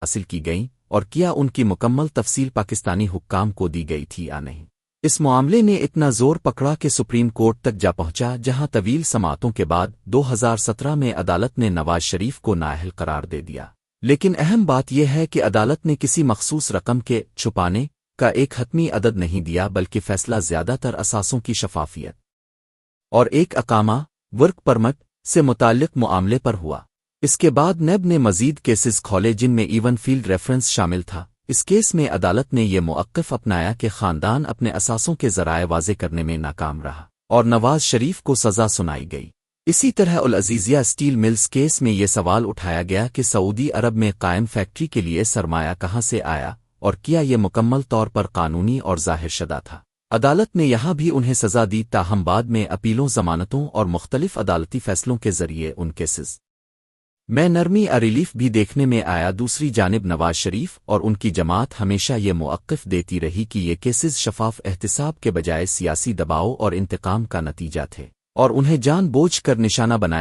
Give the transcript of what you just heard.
حاصل کی گئیں اور کیا ان کی مکمل تفصیل پاکستانی حکام کو دی گئی تھی یا نہیں۔ اس معاملے نے اتنا زور پکڑا کہ سپریم کورٹ تک جا پہنچا، جہاں طویل سماعتوں کے بعد 2017 میں عدالت نے نواز شریف کو نااہل قرار دے دیا۔ لیکن اہم بات یہ ہے کہ عدالت نے کسی مخصوص رقم کے چھپانے کا ایک حتمی عدد نہیں دیا، بلکہ فیصلہ زیادہ تر اثاثوں کی شفافیت اور ایک اقامہ ورک پرمٹ سے متعلق معاملے پر ہوا۔ اس کے بعد نیب نے مزید کیسز کھولے جن میں ایون فیلڈ ریفرنس شامل تھا۔ اس کیس میں عدالت نے یہ موقف اپنایا کہ خاندان اپنے اثاثوں کے ذرائع واضح کرنے میں ناکام رہا اور نواز شریف کو سزا سنائی گئی۔ اسی طرح العزیزیہ اسٹیل ملز کیس میں یہ سوال اٹھایا گیا کہ سعودی عرب میں قائم فیکٹری کے لیے سرمایہ کہاں سے آیا اور کیا یہ مکمل طور پر قانونی اور ظاہر شدہ تھا۔ عدالت نے یہاں بھی انہیں سزا دی، تاہم بعد میں اپیلوں، ضمانتوں اور مختلف عدالتی فیصلوں کے ذریعے ان کیسز میں نرمی ریلیف بھی دیکھنے میں آیا۔ دوسری جانب نواز شریف اور ان کی جماعت ہمیشہ یہ موقف دیتی رہی کہ یہ کیسز شفاف احتساب کے بجائے سیاسی دباؤ اور انتقام کا نتیجہ تھے، اور انہیں جان بوجھ کر نشانہ بنایا